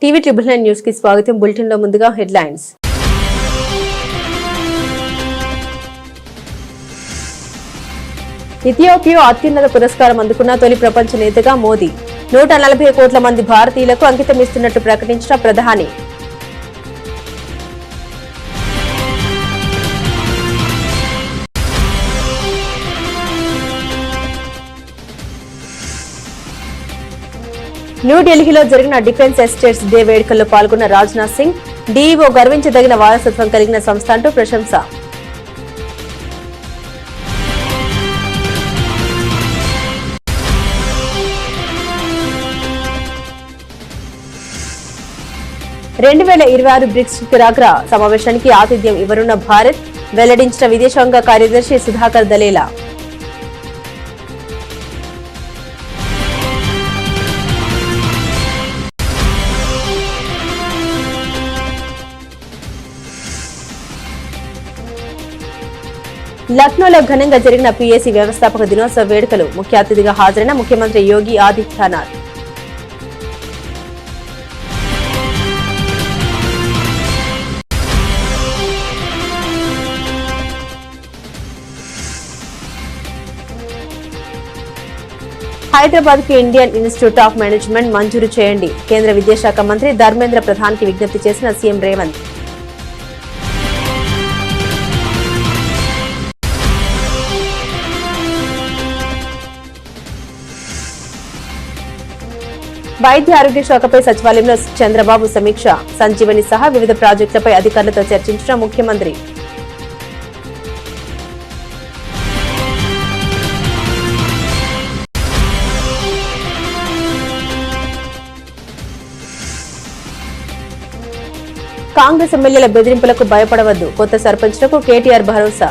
TV ట్రిబుల్9 news కి స్వాగతం. Bulletin లో ముందుగా హెడ్లైన్స్. ఇథియోపియా అత్యున్నత పురస్కారం అందుకున్న తొలి ప్రపంచ నేతగా మోదీ. 140 కోట్ల మంది భారతీయులకు అంకితమిస్తున్నట్లు ప్రకటించిన ప్రధాని. న్యూఢిల్లీలో జరిగిన డిఫెన్స్ ఎస్టేట్స్ డే వేడుకల్లో పాల్గొన్న రాజ్నాథ్ సింగ్, డీఈఓ గర్వించదగిన వారసత్వం కలిగిన సంస్థ అంటూ ప్రశంస. రెండు 2026 బ్రిక్స్ శిఖరాగ్ర సమావేశానికి ఆతిథ్యం ఇవ్వనున్న భారత్ వెల్లడించిన విదేశాంగ కార్యదర్శి సుధాకర్ దలేలా. లక్నోలో ఘనంగా జరిగిన పీఏసీ వ్యవస్థాపక దినోత్సవ వేడుకలు. ముఖ్య అతిథిగా హాజరైన ముఖ్యమంత్రి యోగి ఆదిత్యనాథ్. హైదరాబాద్ కు ఇండియన్ ఇన్స్టిట్యూట్ ఆఫ్ మేనేజ్మెంట్ మంజూరు చేయండి. కేంద్ర విద్యాశాఖ మంత్రి ధర్మేంద్ర ప్రధాన్ కి విజ్ఞప్తి చేసిన సీఎం రేవంత్. వైద్య ఆరోగ్య శాఖపై సచివాలయంలో చంద్రబాబు సమీక్ష. సంజీవని సహా వివిధ ప్రాజెక్టులపై అధికారులతో చర్చించిన ముఖ్యమంత్రి. కాంగ్రెస్ ఎమ్మెల్యేల బెదిరింపులకు భయపడవద్దు. కొత్త సర్పంచ్లకు కేటీఆర్ భరోసా.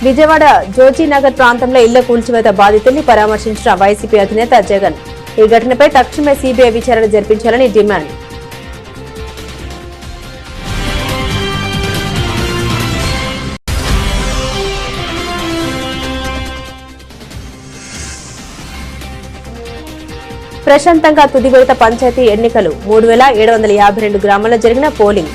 విజయవాడ జోజీనగర్ ప్రాంతంలో ఇళ్ల కూల్చివేత బాధితుల్ని పరామర్శించిన వైసీపీ అధినేత జగన్. ఈ ఘటనపై తక్షణమే సీబీఐ విచారణ జరిపించాలని డిమాండ్. ప్రశాంతంగా తుది విడత పంచాయతీ ఎన్నికలు. 3752 గ్రామాల్లో జరిగిన పోలింగ్.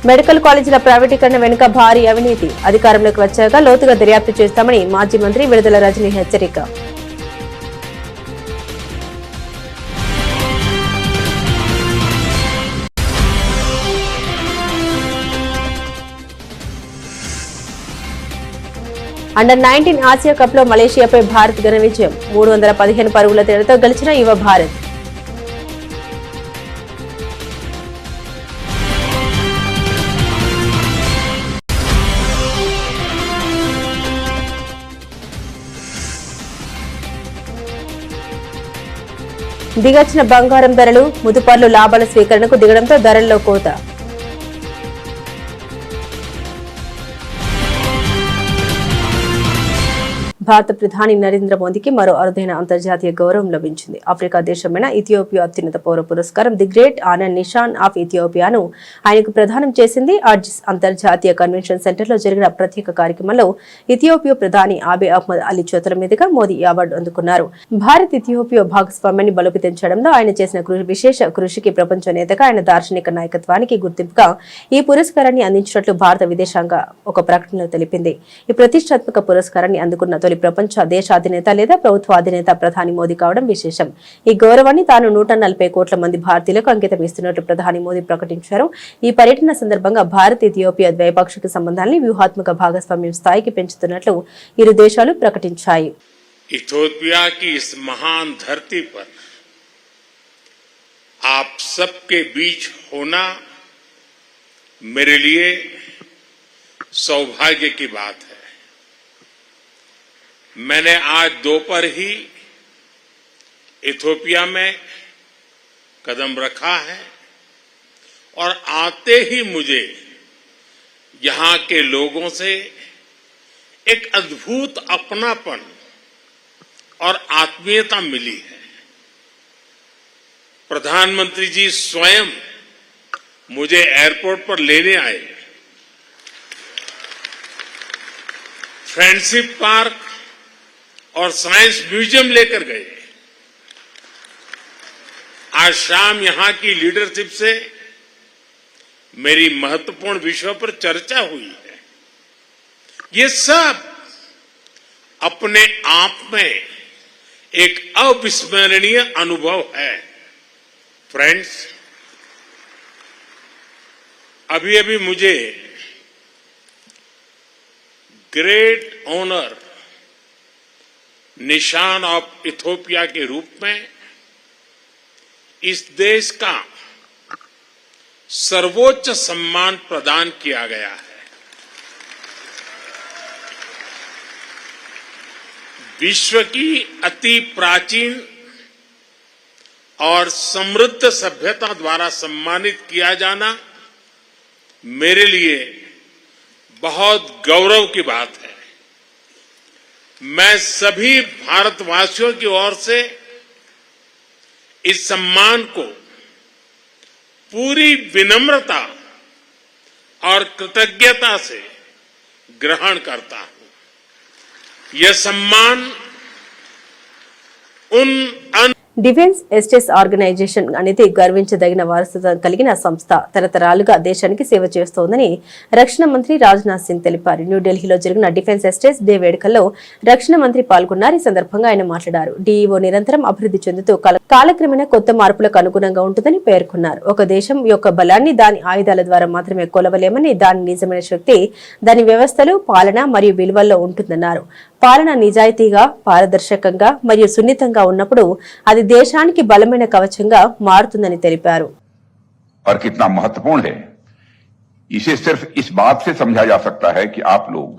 మెడికల్ కాలేజీల ప్రైవేటీకరణ వెనుక భారీ అవినీతి. అధికారంలోకి వచ్చాక లోతుగా దర్యాప్తు చేస్తామని మాజీ మంత్రి విడుదల రజనీ హెచ్చరిక. అండర్-19 ఆసియా కప్ లో మలేషియాపై భారత్ ఘన విజయం. 315 పరుగుల తేడాతో గెలిచిన యువ భారత్. దిగొచ్చిన బంగారం ధరలు. ముదుపర్లు లాభాల స్వీకరణకు దిగడంతో ధరల్లో కోత. భారత ప్రధాని నరేంద్ర మోదీకి మరో అరుదైన అంతర్జాతీయ గౌరవం లభించింది. ఆఫ్రికా దేశమైన ఇథియోపియా అత్యున్నత పౌర పురస్కారం the great honour Nishan of ఇథియోపియాను ఆయనకు ప్రదానం చేసింది. అడ్జిస్ అంతర్జాతీయ కన్వెన్షన్ సెంటర్ లో జరిగిన ప్రత్యేక కార్యక్రమంలో ఇథియోపియా ప్రధాని ఆబే అహ్మద్ అలీ చేతుల మీదుగా మోదీ ఈ అవార్డు అందుకున్నారు. భారత్ ఇథియోపియా భాగస్వామ్యాన్ని బలోపేతం చేయడంలో ఆయన చేసిన విశేష కృషికి ప్రపంచ నేతగా ఆయన దార్శనిక నాయకత్వానికి గుర్తింపుగా ఈ పురస్కారాన్ని అందించినట్లు భారత విదేశాంగ ఒక ప్రకటనలో తెలిపింది. ఈ ప్రతిష్టాత్మక పురస్కారాన్ని అందుకున్న తొలి ప్రపంచ దేశాధినేత లేదా ప్రభుత్వ అధినేత ప్రధాని మోదీ కావడం విశేషం. ఈ గౌరవాన్ని తాను 140 కోట్ల మంది భారతీయులకు అంకితం ఇస్తున్నట్లు ప్రధాని మోదీ ప్రకటించారు. ఈ పర్యటన సందర్భంగా భారత్ ఇథియోపియా ద్వైపాక్షిక సంబంధాన్ని వ్యూహాత్మక భాగస్వామ్యం స్థాయికి పెంచుతున్నట్లు ఇరు దేశాలు ప్రకటించాయి. इथियोपिया की इस महान धरती पर आप सबके बीच होना मेरे लिए सौभाग्य की बात है। मैंने आज दोपहर ही इथियोपिया में कदम रखा है और आते ही मुझे यहां के लोगों से एक अद्भुत अपनापन और आत्मीयता मिली है। प्रधानमंत्री जी स्वयं मुझे एयरपोर्ट पर लेने आए, फ्रेंडशिप पार्क और साइंस म्यूजियम लेकर गए। आज शाम यहां की लीडरशिप से मेरी महत्वपूर्ण विषयों पर चर्चा हुई है। ये सब अपने आप में एक अविस्मरणीय अनुभव है। फ्रेंड्स, अभी अभी मुझे ग्रेट ऑनर निशान ऑफ इथियोपिया के रूप में इस देश का सर्वोच्च सम्मान प्रदान किया गया है। विश्व की अति प्राचीन और समृद्ध सभ्यता द्वारा सम्मानित किया जाना मेरे लिए बहुत गौरव की बात है। मैं सभी भारतवासियों की ओर से इस सम्मान को पूरी विनम्रता और कृतज्ञता से ग्रहण करता हूं। यह सम्मान उन డిఫెన్స్ ఎస్టేట్స్ ఆర్గనైజేషన్ అనేది గర్వించదగిన వారసత్వం కలిగిన సంస్థ. తరతరాలుగా దేశానికి సేవ చేస్తోందని రక్షణ మంత్రి రాజ్నాథ్ సింగ్ తెలిపారు. న్యూఢిల్లీలో జరిగిన డిఫెన్స్ ఎస్టేట్స్ డే వేడుకల్లో రక్షణ మంత్రి పాల్గొన్నారు. ఈ సందర్భంగా ఆయన మాట్లాడారు. డీఈఓ నిరంతరం అభివృద్ధి చెందుతూ కాలక్రమేణా కొత్త మార్పులకు అనుగుణంగా ఉంటుందని పేర్కొన్నారు. ఒక దేశం యొక్క బలాన్ని దాని ఆయుధాల ద్వారా మాత్రమే కొలవలేమని, దాని నిజమైన శక్తి దాని వ్యవస్థలు, పాలన మరియు విలువల్లో ఉంటుందన్నారు. పాలన నిజాయితీగా, పారదర్శకంగా మరియు సున్నితంగా ఉన్నప్పుడు అది దేశానికి బలమైన కవచంగా మారుతుందని తెలిపారు. और कितना महत्वपूर्ण है इसे सिर्फ इस बात से समझा जा सकता है कि आप लोग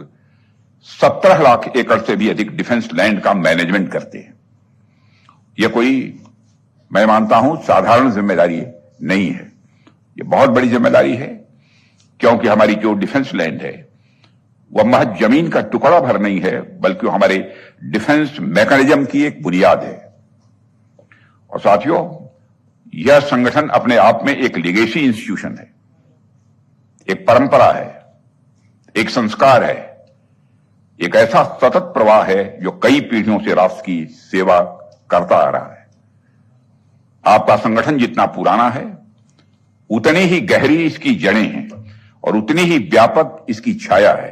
17 लाख एकड़ से भी अधिक डिफेंस लैंड का मैनेजमेंट करते हैं। यह कोई, मैं मानता हूं, साधारण जिम्मेदारी नहीं है। यह बहुत बड़ी जिम्मेदारी है, क्योंकि हमारी जो डिफेंस लैंड है वह महज जमीन का टुकड़ा भर नहीं है, बल्कि हमारे डिफेंस मैकेनिज्म की एक बुनियाद है। और साथियों, यह संगठन अपने आप में एक लीगेसी इंस्टीट्यूशन है, एक परंपरा है, एक संस्कार है, एक ऐसा सतत प्रवाह है जो कई पीढ़ियों से राष्ट्र की सेवा करता आ रहा है। आपका संगठन जितना पुराना है, उतनी ही गहरी इसकी जड़ें हैं और उतनी ही व्यापक इसकी छाया है,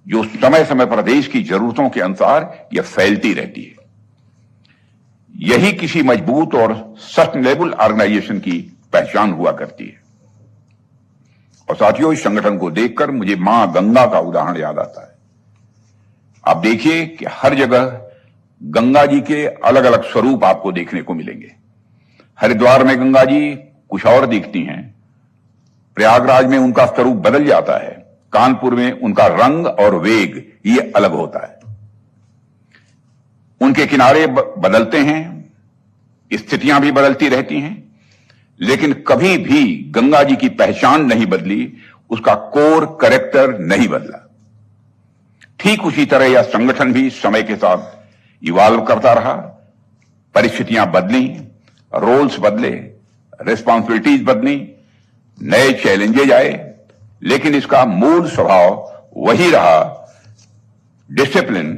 जो समय समय पर देश की जरूरतों के अनुसार यह फैलती रहती है। यही किसी मजबूत और सस्टेनेबल ऑर्गेनाइजेशन की पहचान हुआ करती है। और साथियों, इस संगठन को देखकर मुझे मां गंगा का उदाहरण याद आता है। आप देखिए कि हर जगह गंगा जी के अलग अलग स्वरूप आपको देखने को मिलेंगे। हरिद्वार में गंगा जी कुछ और दिखती हैं, प्रयागराज में उनका स्वरूप बदल जाता है, कानपुर में उनका रंग और वेग ये अलग होता है। उनके किनारे बदलते हैं, स्थितियां भी बदलती रहती हैं, लेकिन कभी भी गंगा जी की पहचान नहीं बदली, उसका कोर कैरेक्टर नहीं बदला। ठीक उसी तरह यह संगठन भी समय के साथ इवॉल्व करता रहा। परिस्थितियां बदली, रोल्स बदले, रिस्पॉन्सिबिलिटीज बदली, नए चैलेंजेज आए, लेकिन इसका मूल स्वभाव वही रहा, discipline,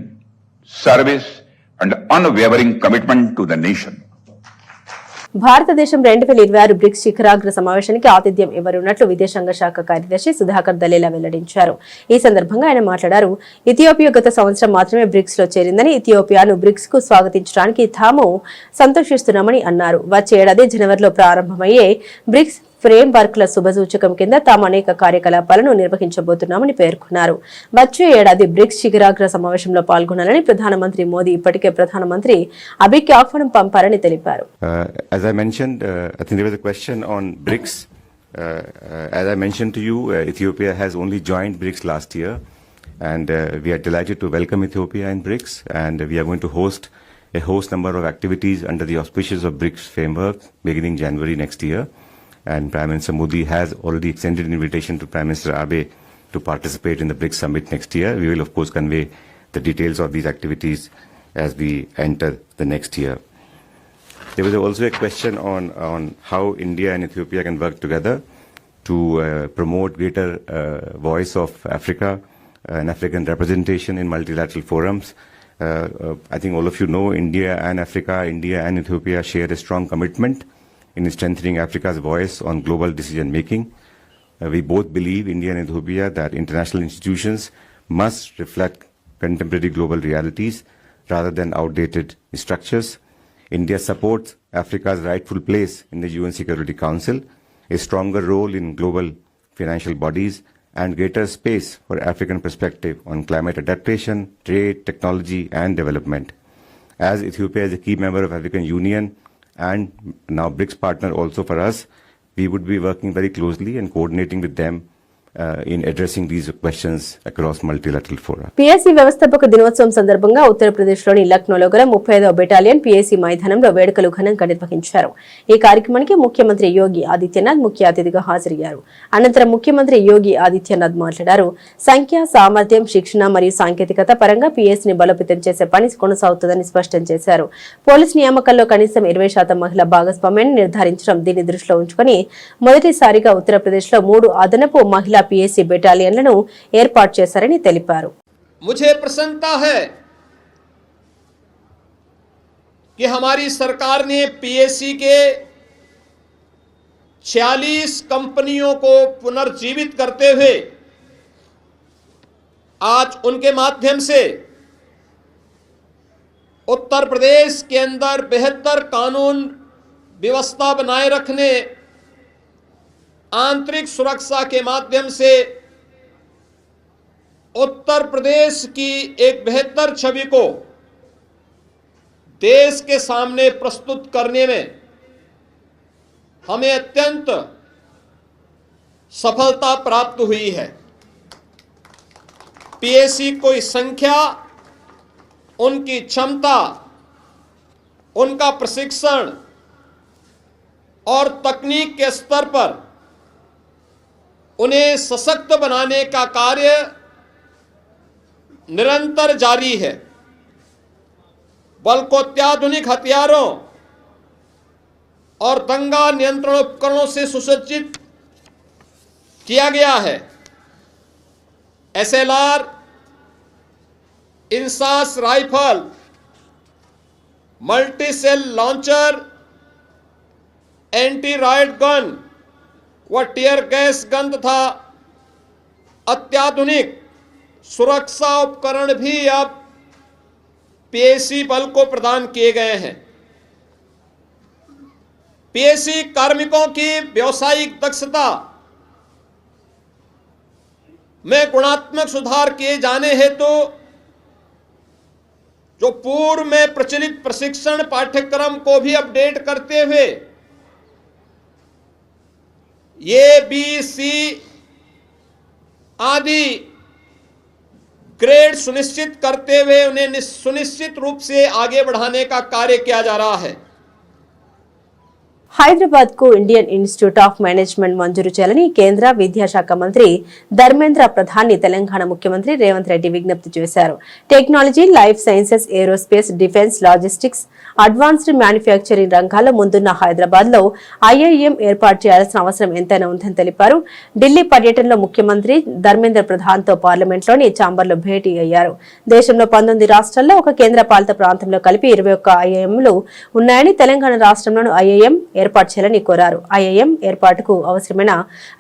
service and unwavering commitment to the nation. భారతదేశం 2026 బ్రిక్స్ శిఖరాగ్ర సమావేశానికి ఆతిథ్యం ఇవ్వనున్నట్లు విదేశాంగ శాఖ కార్యదర్శి సుధాకర్ దలేలా వెల్లడించారు. ఈ సందర్భంగా ఆయన మాట్లాడారు. ఇథియోపియా గత సంవత్సరం మాత్రమే బ్రిక్స్ లో చేరిందని, ఇథియోపియాను బ్రిక్స్ కు స్వాగతించడానికి తాము సంతోషిస్తున్నామని అన్నారు. వచ్చే ఏడాది జనవరిలో ప్రారంభమయ్యే బ్రిక్స్ ఫ్రేమ్ వర్క్ ల శుభసూచకం కింద తాము అనేక కార్యకలాపాలను నిర్వహించబోతున్నామని పేర్కొన్నారు. వచ్చే ఏడాది బ్రిక్స్ శిఖరాగ్ర సమావేశంలో పాల్గొనాలని ప్రధానమంత్రి మోదీ ఇప్పటికే ప్రధానమంత్రి అబీకి ఆహ్వానం పంపారని తెలిపారు. As I mentioned, I think there was a question on BRICS. As I mentioned to you, Ethiopia has only joined BRICS last year, and we are delighted to welcome Ethiopia in BRICS, and we are going to host a host number of activities under the auspices of BRICS framework beginning January next year. And Prime Minister Modi has already extended an invitation to Prime Minister Abe to participate in the BRICS summit next year. We will, of course, convey the details of these activities as we enter the next year. There was also a question on how India and Ethiopia can work together to promote greater voice of Africa and African representation in multilateral forums. I think all of you know India and Africa, India and Ethiopia share a strong commitment in strengthening Africa's voice on global decision making. We both believe, India and Ethiopia, that international institutions must reflect contemporary global realities rather than outdated structures. India supports Africa's rightful place in the UN Security Council, a stronger role in global financial bodies, and greater space for African perspective on climate adaptation, trade, technology, and development. As Ethiopia is a key member of African Union and now BRICS partner also for us, we would be working very closely and coordinating with them in addressing these questions across multilateral fora. PSC వ్యవస్థాపక దినోత్సవం సందర్భంగా ఉత్తరప్రదేశ్లోని లక్నోలో గల 35వ battalion PSC మైదానంలో వేడుకలు ఘనంగా నిర్వహించారు. ఈ కార్యక్రమానికి ముఖ్యమంత్రి యోగి ఆదిత్యనాథ్ ముఖ్య అతిథిగా హాజరయ్యారు. అనంతరం ముఖ్యమంత్రి యోగి ఆదిత్యనాథ్ మాట్లాడారు. సంఖ్య, సామర్థ్యం, శిక్షణ మరియు సాంకేతికత పరంగా పిఎస్సిని బలోపేతం చేసే పని కొనసాగుతుందని స్పష్టం చేశారు. పోలీసు నియామకాల్లో కనీసం 20% మహిళా భాగస్వామ్యాన్ని నిర్ధారించడం దీన్ని దృష్టిలో ఉంచుకుని మొదటిసారిగా ఉత్తరప్రదేశ్లో 3 అదనపు మహిళా पीएससी బెటాలియన్లను ఏర్పాటు చేశారని తెలిపారు. मुझे प्रसन्नता है कि हमारी सरकार ने पीएससी के 46 कंपनियों को पुनर्जीवित करते हुए आज उनके माध्यम से उत्तर प्रदेश के अंदर बेहतर कानून व्यवस्था बनाए रखने, आंतरिक सुरक्षा के माध्यम से उत्तर प्रदेश की एक बेहतर छवि को देश के सामने प्रस्तुत करने में हमें अत्यंत सफलता प्राप्त हुई है. पीएससी की संख्या, उनकी क्षमता, उनका प्रशिक्षण और तकनीक के स्तर पर उन्हें सशक्त बनाने का कार्य निरंतर जारी है. बल को अत्याधुनिक हथियारों और दंगा नियंत्रण उपकरणों से सुसज्जित किया गया है. SLR, INSAS rifle, multi cell launcher, anti riot gun व टीयर गैस गन तथा अत्याधुनिक सुरक्षा उपकरण भी अब पीएससी बल को प्रदान किए गए हैं. पीएससी कार्मिकों की व्यावसायिक दक्षता में गुणात्मक सुधार किए जाने हेतु जो पूर्व में प्रचलित प्रशिक्षण पाठ्यक्रम को भी अपडेट करते हुए ये बीसी आदि ग्रेड सुनिश्चित करते हुए उन्हें सुनिश्चित रूप से आगे बढ़ाने का कार्य किया जा रहा है. హైదరాబాద్ కు ఇండియన్ ఇన్స్టిట్యూట్ ఆఫ్ మేనేజ్మెంట్ మంజూరు చేయాలని కేంద్ర విద్యాశాఖ మంత్రి ధర్మేంద్ర ప్రధాన్ తెలంగాణ ముఖ్యమంత్రి రేవంత్ రెడ్డి విజ్ఞప్తి చేశారు. Technology, life sciences, aerospace, defence, logistics, advanced manufacturing రంగాల్లో ముందున్న హైదరాబాద్ లో ఐఐఎం ఏర్పాటు చేయాల్సిన అవసరం ఎంతైనా ఉందని తెలిపారు. ఢిల్లీ పర్యటనలో ముఖ్యమంత్రి ధర్మేంద్ర ప్రధాన్ తో పార్లమెంట్ లోని ఛాంబర్ లో భేటీ అయ్యారు. దేశంలో 19 రాష్ట్రాల్లో ఒక కేంద్ర పాలిత ప్రాంతంలో కలిపి 21 ఐఐఎంలు ఉన్నాయని, తెలంగాణ రాష్ట్రంలోనూ ఐఐఎం ఏర్పాటు చేయాలని కోరారు. ఐఐఎం ఏర్పాటుకు అవసరమైన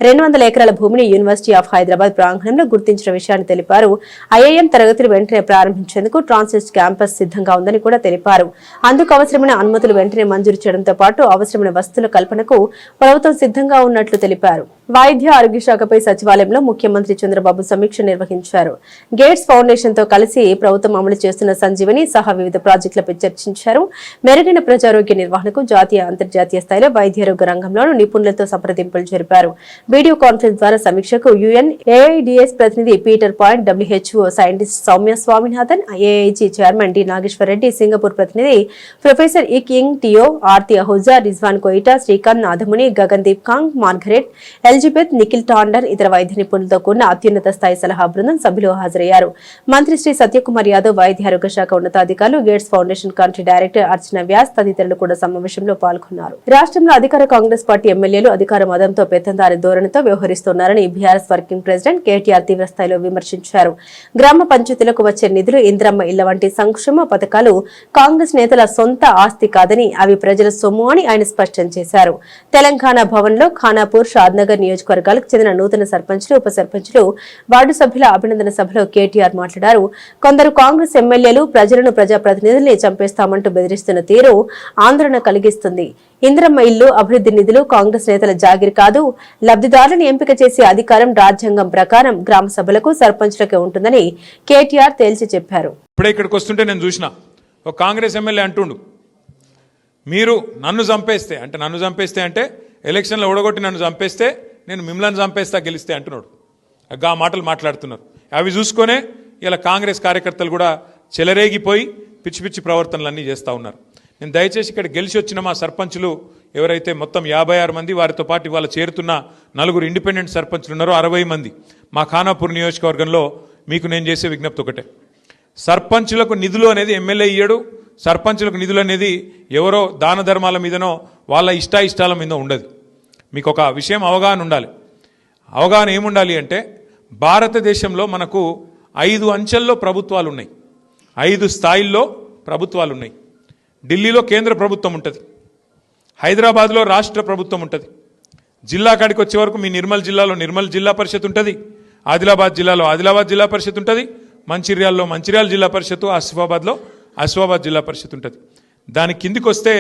200 ఎకరాల భూమిని యూనివర్సిటీ ఆఫ్ హైదరాబాద్ ప్రాంగణంలో గుర్తించిన విషయాన్ని తెలిపారు. ఐఐఎం తరగతులు వెంటనే ప్రారంభించేందుకు ట్రాన్సిస్ట్ క్యాంపస్ సిద్ధంగా ఉందని కూడా తెలిపారు. అందుకు అవసరమైన అనుమతులు వెంటనే మంజూరు చేయడంతో పాటు అవసరమైన వసతుల కల్పనకు ప్రభుత్వం సిద్ధంగా ఉన్నట్లు తెలిపారు. వైద్య ఆరోగ్య శాఖపై సచివాలయంలో ముఖ్యమంత్రి చంద్రబాబు సమీక్ష నిర్వహించారు. గేట్స్ ఫౌండేషన్ తో కలిసి ప్రభుత్వం అమలు చేస్తున్న సంజీవని సహా వివిధ ప్రాజెక్టులపై చర్చించారు. మెరుగైన ప్రజారోగ్య నిర్వహణకు జాతీయ, అంతర్జాతీయ స్థాయి స్థాయిలో వైద్యారోగ్య రంగంలోనూ నిపుణులతో సంప్రదింపులు జరిపారు. వీడియో కాన్ఫరెన్స్ ద్వారా సమీక్షకు UNAIDS ప్రతినిధి Peter Point, WHO scientist Soumya Swaminathan, AIG chairman D Nageshwar Reddy, Singapore ప్రతినిధి professor Yik Ying Teo, Aarti Ahuja, Rizwan Koita, Srikanth Nathamuni, Gagandeep Kang, Margaret, Elizabeth, Nikhil Tandon, ఇతర వైద్య నిపుణులతో కూడిన అత్యున్నత స్థాయి సలహా బృందం సభ్యులు హాజరయ్యారు. మంత్రి శ్రీ సత్యకుమార్ యాదవ్, వైద్యారోగ్య శాఖ ఉన్నతాధికారులు, గేట్స్ ఫౌండేషన్ కమిటీ డైరెక్టర్ అర్చన వ్యాస్ తదితరులు కూడా సమావేశంలో పాల్గొన్నారు. రాష్ట్రంలో అధికార కాంగ్రెస్ పార్టీ ఎమ్మెల్యేలు అధికార మదంతో పెత్తందారి ధోరణితో వ్యవహరిస్తున్నారని బీఆర్ఎస్ వర్కింగ్ ప్రెసిడెంట్ కేటీఆర్ తీవ్రస్థాయిలో విమర్శించారు. గ్రామ పంచాయతీలకు వచ్చే నిధులు, ఇంద్రమ్మ ఇళ్ల వంటి సంక్షేమ పథకాలు కాంగ్రెస్ నేతల సొంత ఆస్తి కాదని అవి ప్రజల సొమ్ము అని ఆయన స్పష్టం చేశారు. తెలంగాణ భవన్ లో ఖానాపూర్, షాద్నగర్ నియోజకవర్గాలకు చెందిన నూతన సర్పంచ్లు, ఉప సర్పంచ్లు, వార్డు సభ్యుల అభినందన సభలో కేటీఆర్ మాట్లాడారు. కొందరు కాంగ్రెస్ ఎమ్మెల్యేలు ప్రజలను, ప్రజాప్రతినిధుల్ని చంపేస్తామంటూ బెదిరిస్తున్న తీరు ఆందోళన కలిగిస్తుంది. ఇంద్రమ్మ ఇల్లు, అభివృద్ధి నిధులు కాంగ్రెస్ నేతల జాగిరి కాదు. లబ్ధిదారులను ఎంపిక చేసే అధికారం రాజ్యాంగం ప్రకారం గ్రామ సభలకు, సర్పంచ్లకే ఉంటుందని కేటీఆర్ తేల్చి చెప్పారు. ఇప్పుడే ఇక్కడికి వస్తుంటే నేను చూసిన ఒక కాంగ్రెస్ ఎమ్మెల్యే అంటుండు, మీరు నన్ను చంపేస్తే అంటే ఎలక్షన్లో ఓడగొట్టి నన్ను చంపేస్తే నేను మిమ్మల్ని చంపేస్తా గెలిస్తే అంటున్నాడు. ఆ మాటలు మాట్లాడుతున్నారు. అవి చూసుకొనే ఇలా కాంగ్రెస్ కార్యకర్తలు కూడా చెలరేగిపోయి పిచ్చి పిచ్చి ప్రవర్తనలన్నీ చేస్తూ ఉన్నారు. నేను దయచేసి ఇక్కడ గెలిచి వచ్చిన మా సర్పంచులు ఎవరైతే మొత్తం 56 మంది, వారితో పాటు ఇవాళ చేరుతున్న 4 ఇండిపెండెంట్ సర్పంచులు ఉన్నారో 60 మంది మా ఖానాపూర్ నియోజకవర్గంలో మీకు నేను చేసే విజ్ఞప్తి ఒకటే, సర్పంచులకు నిధులు అనేది ఎమ్మెల్యే ఇయ్యడు. సర్పంచులకు నిధులు అనేది ఎవరో దాన ధర్మాల మీదనో వాళ్ళ ఇష్టాయిష్టాల మీద ఉండదు. మీకు ఒక విషయం అవగాహన ఉండాలి. అవగాహన ఏముండాలి అంటే భారతదేశంలో మనకు 5 అంచెల్లో ప్రభుత్వాలు ఉన్నాయి, 5 స్థాయిల్లో ప్రభుత్వాలు ఉన్నాయి. ఢిల్లీలో కేంద్ర ప్రభుత్వం ఉంటుంది, హైదరాబాద్లో రాష్ట్ర ప్రభుత్వం ఉంటుంది, జిల్లా కాడికి వచ్చే వరకు మీ నిర్మల్ జిల్లాలో నిర్మల్ జిల్లా పరిషత్ ఉంటుంది, ఆదిలాబాద్ జిల్లాలో ఆదిలాబాద్ జిల్లా పరిషత్ ఉంటుంది, మంచిర్యాలలో మంచిర్యాల జిల్లా పరిషత్, ఆసిఫాబాద్లో ఆసిఫాబాద్ జిల్లా పరిషత్ ఉంటుంది. దాని కిందికి వస్తే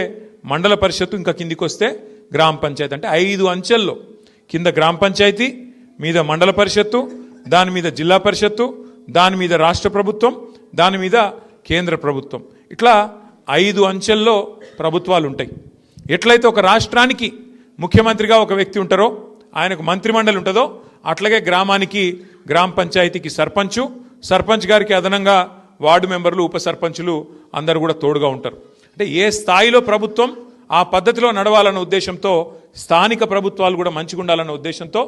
మండల పరిషత్తు, ఇంకా కిందికి వస్తే గ్రామ పంచాయతీ. అంటే 5 అంచెల్లో కింద గ్రామ పంచాయతీ, మీద మండల పరిషత్తు, దాని మీద జిల్లా పరిషత్తు, దాని మీద రాష్ట్ర ప్రభుత్వం, దాని మీద కేంద్ర ప్రభుత్వం. ఇట్లా 5 అంచెల్లో ప్రభుత్వాలు ఉంటాయి. ఎట్లయితే ఒక రాష్ట్రానికి ముఖ్యమంత్రిగా ఒక వ్యక్తి ఉంటారో, ఆయనకు మంత్రిమండలి ఉంటుందో, అట్లాగే గ్రామానికి గ్రామ పంచాయతీకి సర్పంచు, సర్పంచ్ గారికి అదనంగా వార్డు మెంబర్లు, ఉప సర్పంచులు అందరూ కూడా తోడుగా ఉంటారు. అంటే ఏ స్థాయిలో ప్రభుత్వం ఆ పద్ధతిలో నడవాలన్న ఉద్దేశంతో, స్థానిక ప్రభుత్వాలు కూడా మంచిగా ఉండాలన్న ఉద్దేశంతో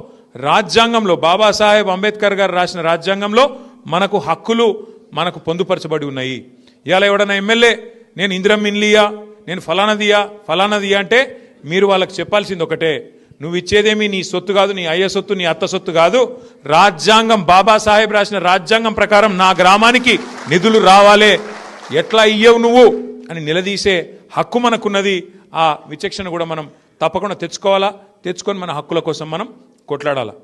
రాజ్యాంగంలో, బాబాసాహెబ్ అంబేద్కర్ గారు రాసిన రాజ్యాంగంలో మనకు హక్కులు మనకు పొందుపరచబడి ఉన్నాయి. ఇవాళ ఎవడన్నా ఎమ్మెల్యే నేను ఇందిరమ్మ ఇల్లియా, నేను ఫలానదియా అంటే మీరు వాళ్ళకి చెప్పాల్సింది ఒకటే, నువ్వు ఇచ్చేదేమి నీ సొత్తు కాదు, నీ అయ్య సొత్తు, నీ అత్త సొత్తు కాదు, రాజ్యాంగం బాబాసాహెబ్ రాసిన రాజ్యాంగం ప్రకారం నా గ్రామానికి నిధులు రావాలే, ఎట్లా ఇయ్యవు నువ్వు అని నిలదీసే హక్కు మనకున్నది. ఆ విచక్షణ కూడా మనం తప్పకుండా తెచ్చుకొని మన హక్కుల కోసం మనం కొట్లాడాలా.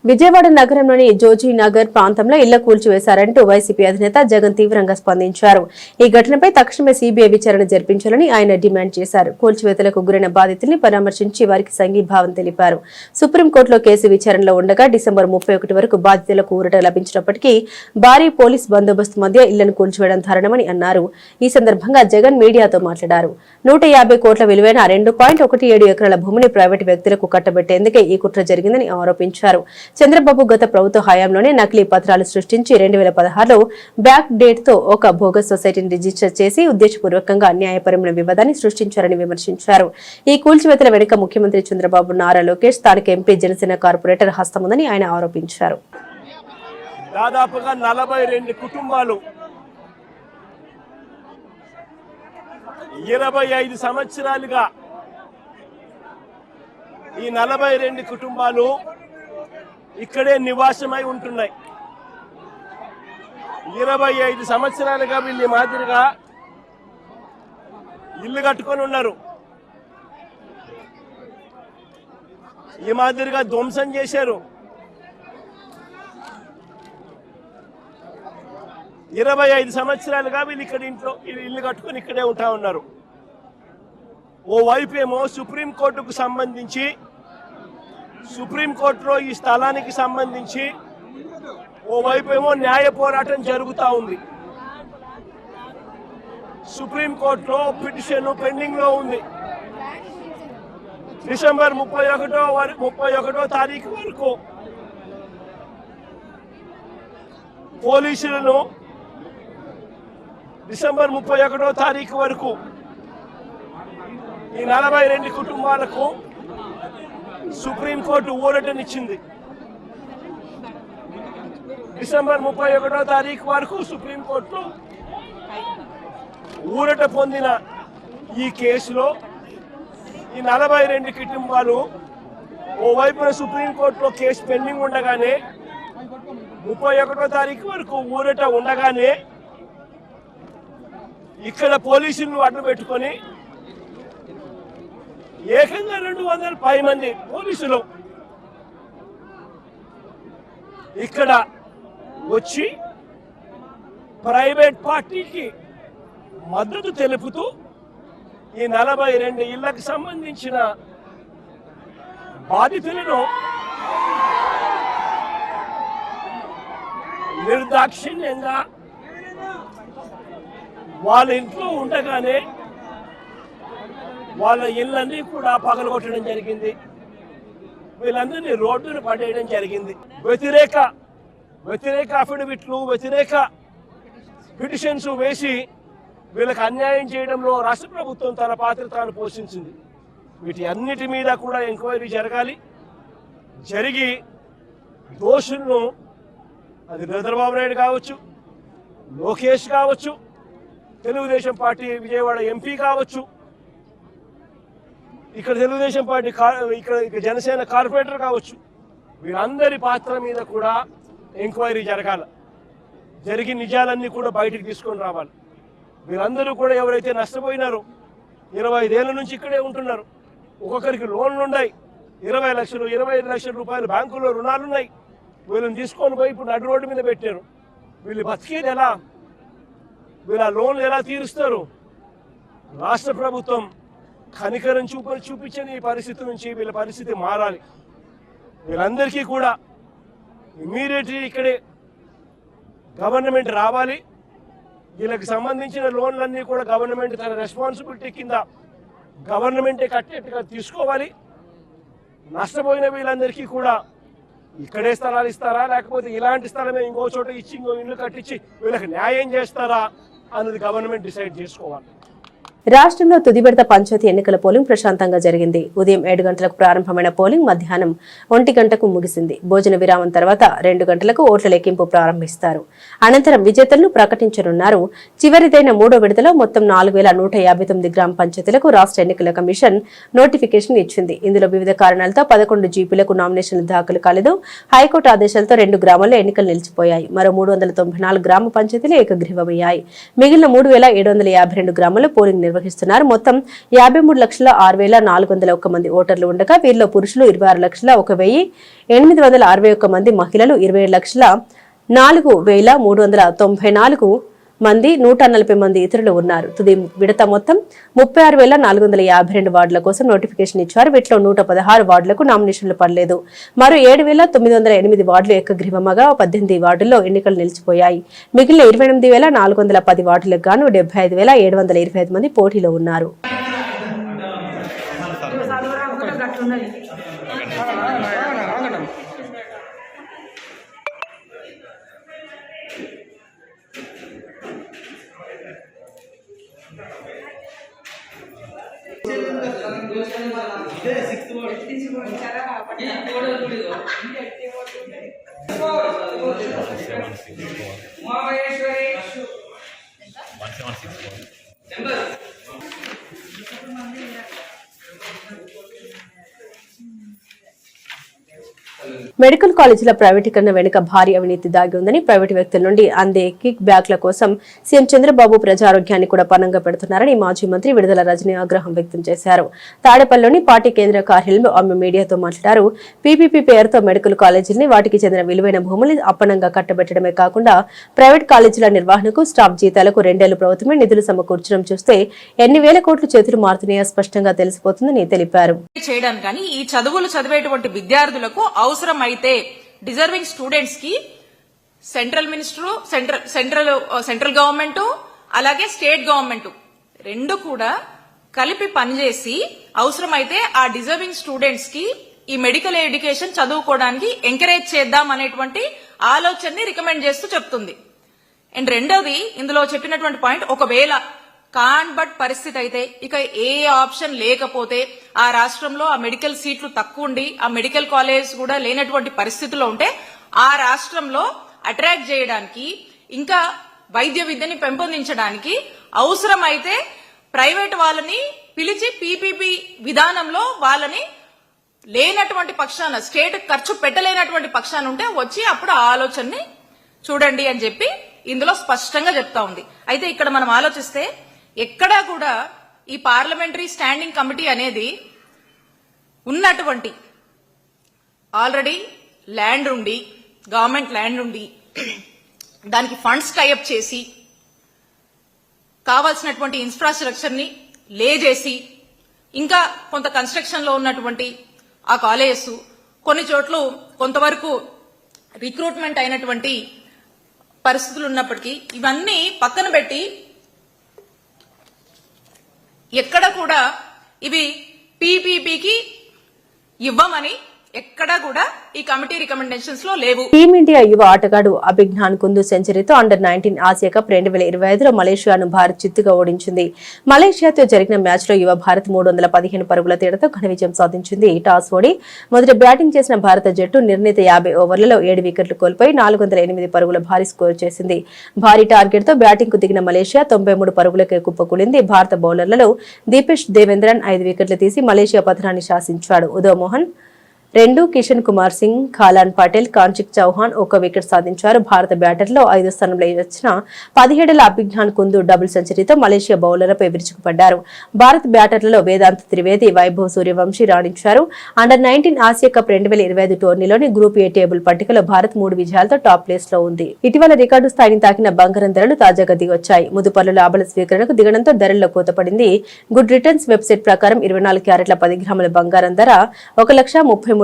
విజయవాడ నగరంలోని జోజీ నగర్ ప్రాంతంలో ఇళ్ల కూల్చివేశారంటూ వైసీపీ అధినేత జగన్ తీవ్రంగా స్పందించారు. ఈ ఘటనపై తక్షణమే సీబీఐ విచారణ జరిపించాలని ఆయన డిమాండ్ చేశారు. కూల్చివేతలకు గురైన బాధితుల్ని పరామర్శించి వారికి సంఘీభావం తెలిపారు. సుప్రీంకోర్టులో కేసు విచారణలో ఉండగా డిసెంబర్ 31 వరకు బాధితులకు ఊరట లభించినప్పటికీ భారీ పోలీస్ బందోబస్తు మధ్య ఇళ్లను కూల్చివేయడం దారుణమని అన్నారు. ఈ సందర్భంగా జగన్ మీడియాతో మాట్లాడారు. 150 కోట్ల విలువైన 2.17 ఎకరాల భూమిని ప్రైవేటు వ్యక్తులకు కట్టబెట్టేందుకే ఈ కుట్ర జరిగిందని ఆరోపించారు. చంద్రబాబు గత ప్రభుత్వ హయాంలోనే నకిలీ పత్రాలు సృష్టించి 2016లో బ్యాక్ డేట్ తో ఒక బోగస్ సొసైటీని రిజిస్టర్ చేసి ఉద్దేశపూర్వకంగా అన్యాయపరమైన వివాదాన్ని సృష్టించారని విమర్శించారు. ఈ కూల్చివేతల వెనుక ముఖ్యమంత్రి చంద్రబాబు, నారా లోకేష్, స్థానిక ఎంపీ, జనసేన కార్పొరేటర్ హస్తముందని ఆయన ఆరోపించారు. దాదాపుగా 42 కుటుంబాలు 25 సంవత్సరాలుగా ఈ 42 కుటుంబాలు ఇక్కడే నివాసమై ఉంటున్నాయి. 25 సంవత్సరాలుగా వీళ్ళు మాదిరిగా ఇల్లు కట్టుకొని ఉన్నారు. ఈ మాదిరిగా ధ్వంసం చేశారు. 25 సంవత్సరాలుగా వీళ్ళు ఇక్కడ ఇంట్లో ఇల్లు కట్టుకొని ఇక్కడే ఉంటా ఉన్నారు. ఓవైపు ఏమో సుప్రీంకోర్టుకు సంబంధించి, సుప్రీంకోర్టులో ఈ స్థలానికి సంబంధించి ఓవైపు ఏమో న్యాయ పోరాటం జరుగుతూ ఉంది. సుప్రీంకోర్టులో పిటిషన్ పెండింగ్ లో ఉంది. డిసెంబర్ 31వ తారీఖు వరకు పోలీసులను డిసెంబర్ 31వ తారీఖు వరకు ఈ 42 కుటుంబాలకు సుప్రీంకోర్టు ఊరటనిచ్చింది. డిసెంబర్ 31వ తారీఖు వరకు సుప్రీంకోర్టు ఊరట పొందిన ఈ కేసులో ఈ 42 కుటుంబాలు ఓవైపున సుప్రీంకోర్టులో కేసు పెండింగ్ ఉండగానే 31వ తారీఖు వరకు ఊరట ఉండగానే ఇక్కడ పోలీసులను అడ్డు పెట్టుకొని ఏకంగా 200 మంది పోలీసులు ఇక్కడ వచ్చి ప్రైవేట్ పార్టీకి మద్దతు తెలుపుతూ ఈ 42 ఇళ్లకు సంబంధించిన బాధితులను నిర్దాక్షిణ్యంగా వాళ్ళ ఇంట్లో ఉండగానే వాళ్ళ ఇళ్ళన్నీ కూడా పగలగొట్టడం జరిగింది. వీళ్ళందరినీ రోడ్డును పడేయడం జరిగింది. వ్యతిరేక అఫిడవిట్లు, వ్యతిరేక పిటిషన్స్ వేసి వీళ్ళకి అన్యాయం చేయడంలో రాష్ట్ర ప్రభుత్వం తన పాత్ర తాను పోషించింది. వీటి అన్నిటి మీద కూడా ఎంక్వైరీ జరగాలి. జరిగి దోషులను, అది చంద్రబాబు నాయుడు కావచ్చు, లోకేష్ కావచ్చు, తెలుగుదేశం పార్టీ విజయవాడ ఎంపీ కావచ్చు, ఇక్కడ తెలుగుదేశం పార్టీ ఇక్కడ జనసేన కార్పొరేటర్ కావచ్చు, వీళ్ళందరి పాత్ర మీద కూడా ఎంక్వైరీ జరగాలి. జరిగి నిజాలన్నీ కూడా బయటికి తీసుకొని రావాలి. వీళ్ళందరూ కూడా ఎవరైతే నష్టపోయినారో 25 ఏళ్ల నుంచి ఇక్కడే ఉంటున్నారు, ఒక్కొక్కరికి లోన్లు ఉన్నాయి, 20 లక్షలు 25 లక్షల రూపాయలు బ్యాంకుల్లో రుణాలున్నాయి. వీళ్ళని తీసుకొని పోయి ఇప్పుడు నడు రోడ్డు మీద పెట్టారు. వీళ్ళు బతికేది ఎలా? వీళ్ళ లోన్లు ఎలా తీరుస్తారు? రాష్ట్ర ప్రభుత్వం కనికరం చూపించని ఈ పరిస్థితి నుంచి వీళ్ళ పరిస్థితి మారాలి. వీళ్ళందరికీ కూడా ఇమ్మీడియట్లీ ఇక్కడే గవర్నమెంట్ రావాలి. వీళ్ళకి సంబంధించిన లోన్లన్నీ కూడా గవర్నమెంట్ తన రెస్పాన్సిబిలిటీ కింద గవర్నమెంటే కట్టేట్టుగా తీసుకోవాలి. నష్టపోయిన వీళ్ళందరికీ కూడా ఇక్కడే స్థలాలు ఇస్తారా, లేకపోతే ఇలాంటి స్థలమే ఇంకో చోట ఇచ్చి ఇంకో ఇల్లు కట్టించి వీళ్ళకి న్యాయం చేస్తారా అన్నది గవర్నమెంట్ డిసైడ్ చేసుకోవాలి. రాష్ట్రంలో తుది విడత పంచాయతీ ఎన్నికల పోలింగ్ ప్రశాంతంగా జరిగింది. ఉదయం 7 గంటలకు ప్రారంభమైన పోలింగ్ మధ్యాహ్నం 1 గంటకు ముగిసింది. భోజన విరామం తర్వాత 2 గంటలకు ఓట్ల లెక్కింపు ప్రారంభిస్తారు. అనంతరం విజేతలను ప్రకటించనున్నారు. చివరిదైన 3వ విడతలో మొత్తం 4159 గ్రామ పంచాయతీలకు రాష్ట్ర ఎన్నికల కమిషన్ నోటిఫికేషన్ ఇచ్చింది. ఇందులో వివిధ కారణాలతో 11 జీపీలకు నామినేషన్లు దాఖలు కాలేదు. హైకోర్టు ఆదేశాలతో 2 గ్రామాల్లో ఎన్నికలు నిలిచిపోయాయి. మరో 394 గ్రామ పంచాయతీలు ఏకగ్రీవమయ్యాయి. మిగిలిన 3752 గ్రామాల్లో పోలింగ్ నిర్వహిస్తున్నారు. మొత్తం 53,06,401 మంది ఓటర్లు ఉండగా వీరిలో పురుషులు 26,01,861 మంది, మహిళలు 27,04,394 మంది, 140 మంది ఇతరులు ఉన్నారు. తుది విడత మొత్తం 36,452 వార్డుల కోసం నోటిఫికేషన్ ఇచ్చారు. వీటిలో 116 వార్డులకు నామినేషన్లు పడలేదు. మరో 7,908 వార్డులు ఏకగ్రీవమగా 18 వార్డుల్లో ఎన్నికలు నిలిచిపోయాయి. మిగిలిన 28,410 వార్డులకు గాను 75,725 మంది పోటీలో ఉన్నారు. మెడికల్ కాలేజీల ప్రైవేటీకరణ వెనుక భారీ అవినీతి దాగి ఉందని, ప్రైవేటు వ్యక్తుల నుండి అందే కిక్ బ్యాక్ల కోసం సీఎం చంద్రబాబు ప్రజారోగ్యాన్ని కూడా పణంగా పెడుతున్నారని మాజీ మంత్రి విడుదల రజనీ ఆగ్రహం వ్యక్తం చేశారు. తాడేపల్లిలోని పార్టీ కేంద్ర కార్యాలయంలో ఆమె మీడియాతో మాట్లాడారు. పీపీపీ పేరుతో మెడికల్ కాలేజీలని, వాటికి చెందిన విలువైన భూములు అప్పనంగా కట్టబెట్టడమే కాకుండా ప్రైవేట్ కాలేజీల నిర్వహణకు, స్టాఫ్ జీతాలకు 2 ఏళ్ల ప్రభుత్వమే నిధులు సమకూర్చడం చూస్తే ఎన్ని వేల కోట్లు చేతులు మారుతున్నాయో స్పష్టంగా తెలిసిపోతుందని తెలిపారు. ఈ చదువులు చదివేటువంటి విద్యార్థులకు అవసరం అయితే డిజర్వింగ్ స్టూడెంట్స్ కి సెంట్రల్ మినిస్టర్, సెంట్రల్ గవర్నమెంట్ అలాగే స్టేట్ గవర్నమెంట్ రెండు కూడా కలిపి పనిచేసి అవసరమైతే ఆ డిజర్వింగ్ స్టూడెంట్స్ కి ఈ మెడికల్ ఎడ్యుకేషన్ చదువుకోవడానికి ఎంకరేజ్ చేద్దాం అనేటువంటి ఆలోచనని రికమెండ్ చేస్తూ చెప్తుంది. అండ్ రెండోది ఇందులో చెప్పినటువంటి పాయింట్, ఒకవేళ బట్ పరిస్థితి అయితే ఇక ఏ ఆప్షన్ లేకపోతే ఆ రాష్ట్రంలో ఆ మెడికల్ సీట్లు తక్కువ ఉండి ఆ మెడికల్ కాలేజ్ కూడా లేనటువంటి పరిస్థితుల్లో ఉంటే ఆ రాష్ట్రంలో అట్రాక్ట్ చేయడానికి ఇంకా వైద్య విద్యని పెంపొందించడానికి అవసరమైతే ప్రైవేట్ వాళ్ళని పిలిచి పీపీపీ విధానంలో వాళ్ళని లేనటువంటి పక్షాన, స్టేట్ ఖర్చు పెట్టలేనటువంటి పక్షాన ఉంటే వచ్చి అప్పుడు ఆ ఆలోచనని చూడండి అని చెప్పి ఇందులో స్పష్టంగా చెప్తా ఉంది. అయితే ఇక్కడ మనం ఆలోచిస్తే ఎక్కడా కూడా ఈ పార్లమెంటరీ స్టాండింగ్ కమిటీ అనేది ఉన్నటువంటి ఆల్రెడీ ల్యాండ్ ఉండి, గవర్నమెంట్ ల్యాండ్ ఉండి దానికి ఫండ్స్ టైఅప్ చేసి కావాల్సినటువంటి ఇన్ఫ్రాస్ట్రక్చర్ ని లే చేసి ఇంకా కొంత కన్స్ట్రక్షన్ లో ఉన్నటువంటి ఆ కాలేజెస్ కొన్ని చోట్ల కొంతవరకు రిక్రూట్మెంట్ అయినటువంటి పరిస్థితులు ఉన్నప్పటికీ ఇవన్నీ పక్కన పెట్టి ఎక్కడ కూడా ఇవి పీపీపీకి ఇవ్వమని ఎక్కడా కూడా ఈ కమిటీ రికమెండేషన్స్ లో లేవు. టీమిండియా యువ ఆటగాడు అభిజ్ఞాన్ కుందు సెంచరీతో అండర్-19 ఆసియా కప్ 2025లో మలేషియాను భారత్ చిత్తుగా ఓడించింది. మలేషియాతో జరిగిన మ్యాచ్ లో యువ భారత్ 315 పరుగుల తేడాతో ఘన విజయం సాధించింది. టాస్ ఓడి మొదట బ్యాటింగ్ చేసిన భారత జట్టు నిర్ణీత 50 ఓవర్లలో 7 వికెట్లు కోల్పోయి 408 పరుగుల భారీ స్కోరు చేసింది. భారీ టార్గెట్ తో బ్యాటింగ్ కు దిగిన మలేషియా 93 పరుగులకే కుప్పకూలింది. భారత బౌలర్లలో దీపేష్ దేవేంద్రన్ 5 వికెట్లు తీసి మలేషియా పతనాన్ని శాసించాడు. ఉదయ్ మోహన్ 2, కిషన్ కుమార్ సింగ్, ఖాలాన్ పటేల్, కాంచిక్ చౌహాన్ 1 వికెట్ సాధించారు. భారత బ్యాటర్లో 5వ స్థానంలో వచ్చిన 17 ఏళ్ల అభిజ్ఞాన్ కుందు డబుల్ సెంచరీతో మలేషియా బౌలర్లపై విరుచుకుపడ్డారు. భారత బ్యాటర్లలో వేదాంత్ త్రివేది, వైభవ్ సూర్యవంశీ రాణించారు. అండర్-19 ఆసియా కప్ 2025 టోర్నీలోని గ్రూప్ ఏ టేబుల్ పట్టికలో భారత్ 3 విజయాలతో టాప్ ప్లేస్ లో ఉంది. ఇటీవల రికార్డు స్థాయిని తాకిన బంగారం ధరలు తాజాగా దిగొచ్చాయి. ముదుపర్ల లాభాల స్వీకరణకు దిగడంతో ధరల్లో కోతపడింది. గుడ్ రిటర్న్స్ వెబ్సైట్ ప్రకారం 24 క్యారెట్ల 10 గ్రాముల బంగారం ధర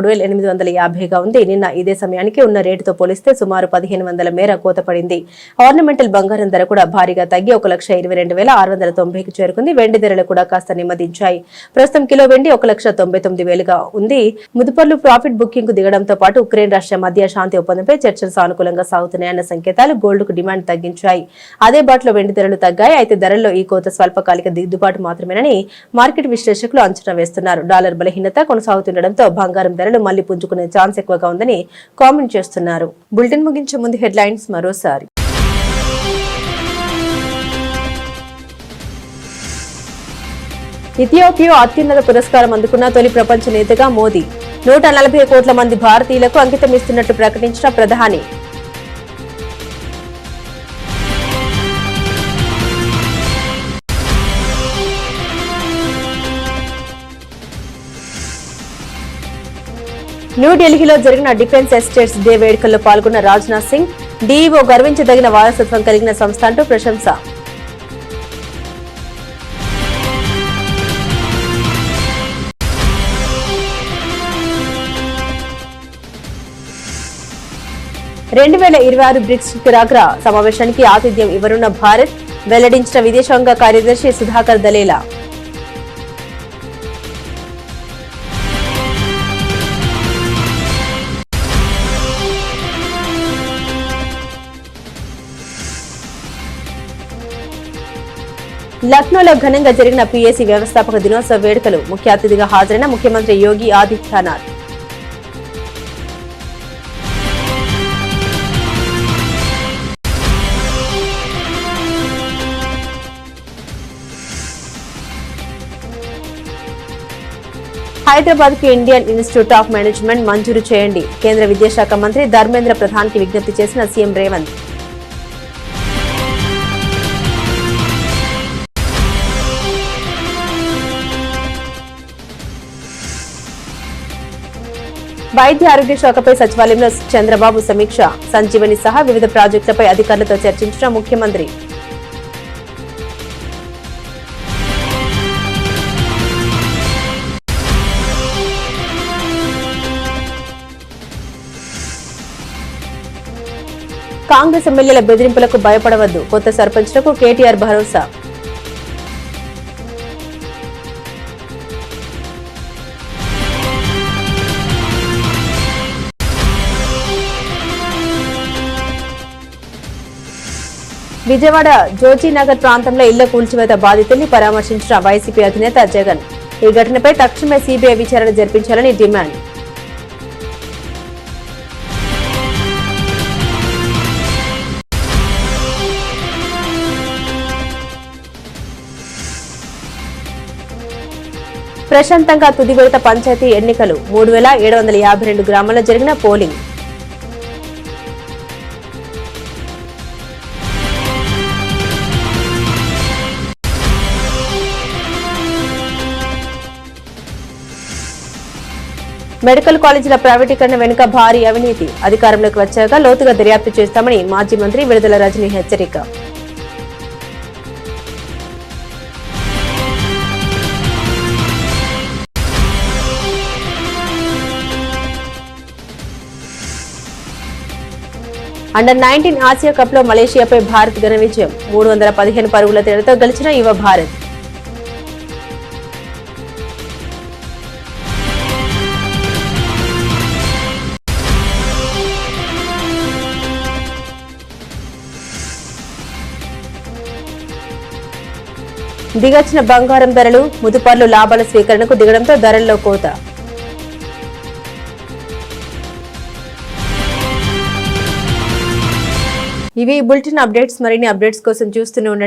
1,33,850గా ఉంది. నిన్న ఇదే సమయానికి ఉన్న రేటుతో పోలిస్తే సుమారు 1,500 మేర కోతపడింది. ఆర్నమెంటల్ బంగారం ధర కూడా భారీగా తగ్గి 1,22,690కి చేరుకుంది. వెండి ధరలు కూడా కాస్త నెమ్మదించాయి. ప్రస్తుతం కిలో వెండి 1,99,000గా ఉంది. ముదుపర్లు ప్రాఫిట్ బుకింగ్ కు దిగడంతో పాటు ఉక్రెయిన్ రష్యా మధ్య శాంతి ఒప్పందంపై చర్చలు సానుకూలంగా సాగుతున్నాయన్న సంకేతాలు గోల్డ్ కు డిమాండ్ తగ్గించాయి. అదే బాటలో వెండి ధరలు తగ్గాయి. అయితే ధరల్లో ఈ కోత స్వల్పకాలిక దిద్దుబాటు మాత్రమేనని మార్కెట్ విశ్లేషకులు అంచనా వేస్తున్నారు. డాలర్ బలహీనత కొనసాగుతుండటంతో బంగారం ధరలు మళ్లీ పుంజుకునే ఛాన్స్ ఎక్కువగా ఉందని కామెంట్ చేస్తున్నారు. బులెటిన్ ముగించే ముందు హెడ్లైన్స్ మరోసారి. ఇథియోపియా అత్యున్నత పురస్కారం అందుకున్న తొలి ప్రపంచ నేతగా మోదీ. 140 కోట్ల మంది భారతీయులకు అంకితమిస్తున్నట్టు ప్రకటించిన ప్రధాని. న్యూఢిల్లీలో జరిగిన డిఫెన్స్ ఎస్టేట్స్ డే వేడుకల్లో పాల్గొన్న రాజ్నాథ్ సింగ్. డీఈఓ గర్వించదగిన వారసత్వం కలిగిన సంస్థ అంటూ ప్రశంస. బ్రిక్స్ శిఖరాగ్ర సమావేశానికి ఆతిథ్యం ఇవ్వనున్న భారత్ వెల్లడించిన విదేశాంగ కార్యదర్శి సుధాకర్ దలేలా. లక్నోలో ఘనంగా జరిగిన పీఏసీ వ్యవస్థాపక దినోత్సవ వేడుకలు. ముఖ్య అతిథిగా హాజరైన ముఖ్యమంత్రి యోగి ఆదిత్యనాథ్. హైదరాబాద్ కు ఇండియన్ ఇన్స్టిట్యూట్ ఆఫ్ మేనేజ్మెంట్ మంజూరు చేయండి. కేంద్ర విద్యాశాఖ మంత్రి ధర్మేంద్ర ప్రధాన్ కి విజ్ఞప్తి చేసిన సీఎం రేవంత్. వైద్య ఆరోగ్య శాఖపై సచివాలయంలో చంద్రబాబు సమీక్ష. సంజీవని సహా వివిధ ప్రాజెక్టులపై అధికారులతో చర్చించిన ముఖ్యమంత్రి. కాంగ్రెస్ ఎమ్మెల్యేల బెదిరింపులకు భయపడవద్దు. కొత్త సర్పంచ్లకు కేటీఆర్ భరోసా. విజయవాడ జోజీనగర్ ప్రాంతంలో ఇళ్ల కూల్చివేత బాధితుల్ని పరామర్శించిన వైసీపీ అధినేత జగన్. ఈ ఘటనపై తక్షణమే సీబీఐ విచారణ జరిపించాలని డిమాండ్. ప్రశాంతంగా తుది విడత పంచాయతీ ఎన్నికలు 3752 గ్రామాల్లో జరిగిన పోలింగ్. మెడికల్ కాలేజీల ప్రైవేటీకరణ వెనుక భారీ అవినీతి. అధికారంలోకి వచ్చాక లోతుగా దర్యాప్తు చేస్తామని మాజీ మంత్రి విడుదల రజనీ హెచ్చరిక. అండర్-19 ఆసియా కప్ లో మలేషియాపై భారత్ ఘన విజయం. 315 పరుగుల తేడాతో గెలిచిన యువ భారత్. దిగొచ్చిన బంగారం ధరలు, ముదుపర్లు లాభాల స్వీకరణకు దిగడంతో ధరల్లో కోత. ఇవి బులెటిన్ అప్డేట్స్. మరిన్ని అప్డేట్స్ కోసం చూస్తూనే ఉండండి